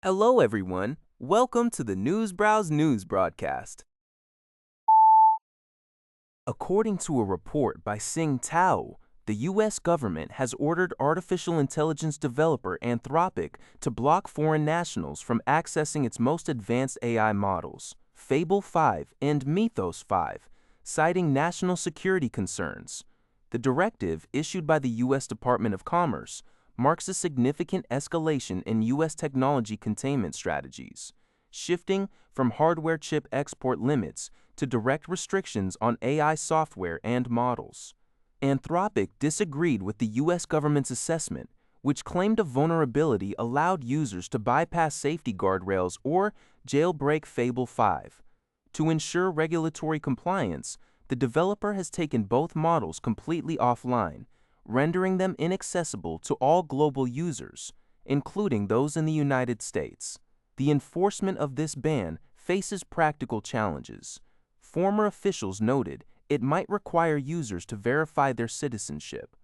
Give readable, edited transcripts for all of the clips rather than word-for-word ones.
Hello, everyone. Welcome to the News Browse News broadcast. According to a report by Sing Tao, the U.S. government has ordered artificial intelligence developer Anthropic to block foreign nationals from accessing its most advanced AI models, Fable 5 and Mythos 5, citing national security concerns. The directive, issued by the U.S. Department of Commerce, marks a significant escalation in U.S. technology containment strategies, shifting from hardware chip export limits to direct restrictions on AI software and models. Anthropic disagreed with the U.S. government's assessment, which claimed a vulnerability allowed users to bypass safety guardrails or jailbreak Fable 5. To ensure regulatory compliance, the developer has taken both models completely offline, rendering them inaccessible to all global users, including those in the United States. The enforcement of this ban faces practical challenges. Former officials noted it might require users to verify their citizenship.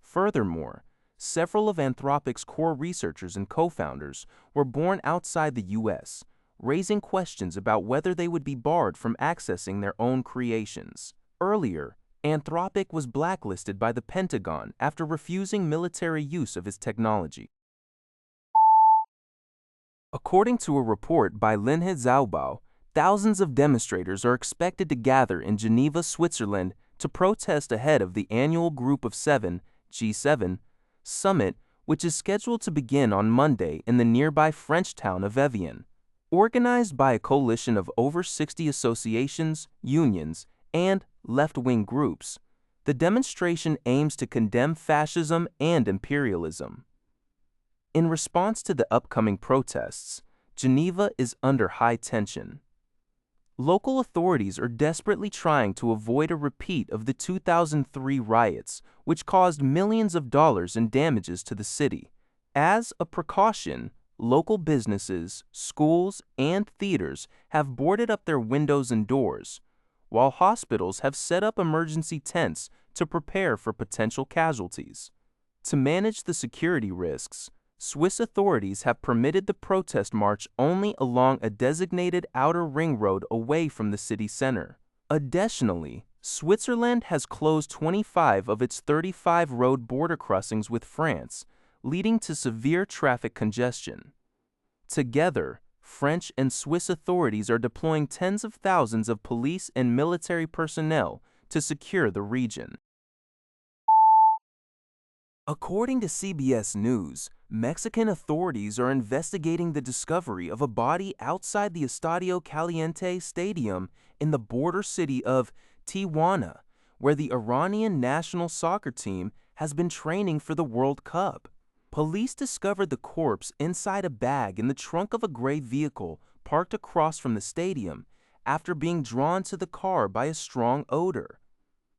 Furthermore, several of Anthropic's core researchers and co-founders were born outside the U.S., raising questions about whether they would be barred from accessing their own creations. Earlier, Anthropic was blacklisted by the Pentagon after refusing military use of its technology. According to a report by Linhe Zhaobao, thousands of demonstrators are expected to gather in Geneva, Switzerland to protest ahead of the annual Group of Seven (G7) summit, which is scheduled to begin on Monday in the nearby French town of Evian. Organized by a coalition of over 60 associations, unions, and left-wing groups, the demonstration aims to condemn fascism and imperialism. In response to the upcoming protests, Geneva is under high tension. Local authorities are desperately trying to avoid a repeat of the 2003 riots, which caused millions of dollars in damages to the city. As a precaution, local businesses, schools, and theaters have boarded up their windows and doors, while hospitals have set up emergency tents to prepare for potential casualties. To manage the security risks, Swiss authorities have permitted the protest march only along a designated outer ring road away from the city center. Additionally, Switzerland has closed 25 of its 35 road border crossings with France, leading to severe traffic congestion. Together, French and Swiss authorities are deploying tens of thousands of police and military personnel to secure the region. According to CBS News, Mexican authorities are investigating the discovery of a body outside the Estadio Caliente Stadium in the border city of Tijuana, where the Iranian national soccer team has been training for the World Cup. Police discovered the corpse inside a bag in the trunk of a gray vehicle parked across from the stadium after being drawn to the car by a strong odor.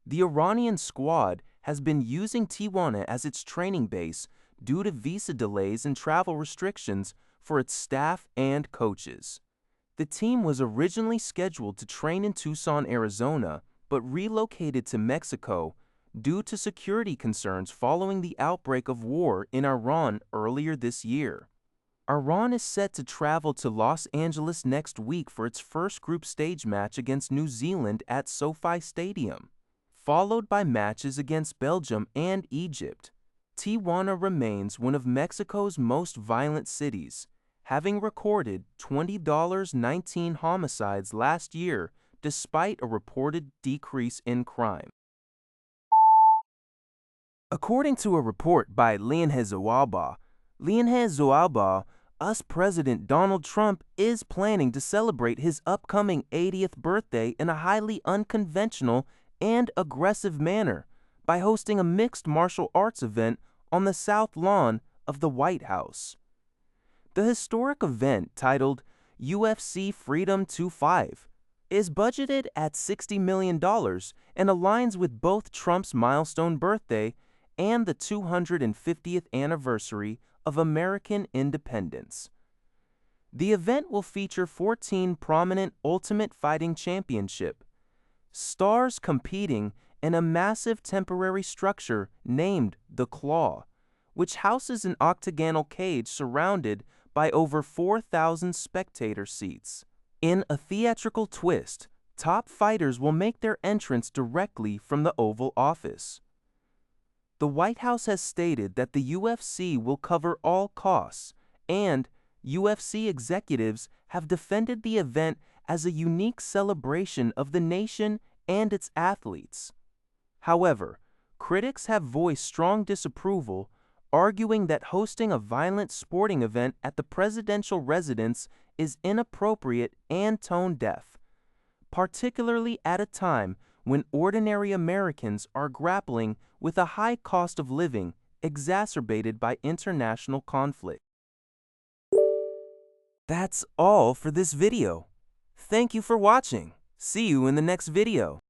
The Iranian squad has been using Tijuana as its training base due to visa delays and travel restrictions for its staff and coaches. The team was originally scheduled to train in Tucson, Arizona, but relocated to Mexico due to security concerns following the outbreak of war in Iran earlier this year. Iran is set to travel to Los Angeles next week for its first group stage match against New Zealand at SoFi Stadium, followed by matches against Belgium and Egypt. Tijuana remains one of Mexico's most violent cities, having recorded 2019 homicides last year despite a reported decrease in crime. According to a report by Linhe Zhaobao, US President Donald Trump is planning to celebrate his upcoming 80th birthday in a highly unconventional and aggressive manner by hosting a mixed martial arts event on the South Lawn of the White House. The historic event, titled UFC Freedom 25, is budgeted at $60 million and aligns with both Trump's milestone birthday and the 250th anniversary of American independence. The event will feature 14 prominent Ultimate Fighting Championship stars competing in a massive temporary structure named The Claw, which houses an octagonal cage surrounded by over 4,000 spectator seats. In a theatrical twist, top fighters will make their entrance directly from the Oval Office. The White House has stated that the UFC will cover all costs, and UFC executives have defended the event as a unique celebration of the nation and its athletes. However, critics have voiced strong disapproval, arguing that hosting a violent sporting event at the presidential residence is inappropriate and tone-deaf, particularly at a time when ordinary Americans are grappling with a high cost of living exacerbated by international conflict. That's all for this video. Thank you for watching. See you in the next video.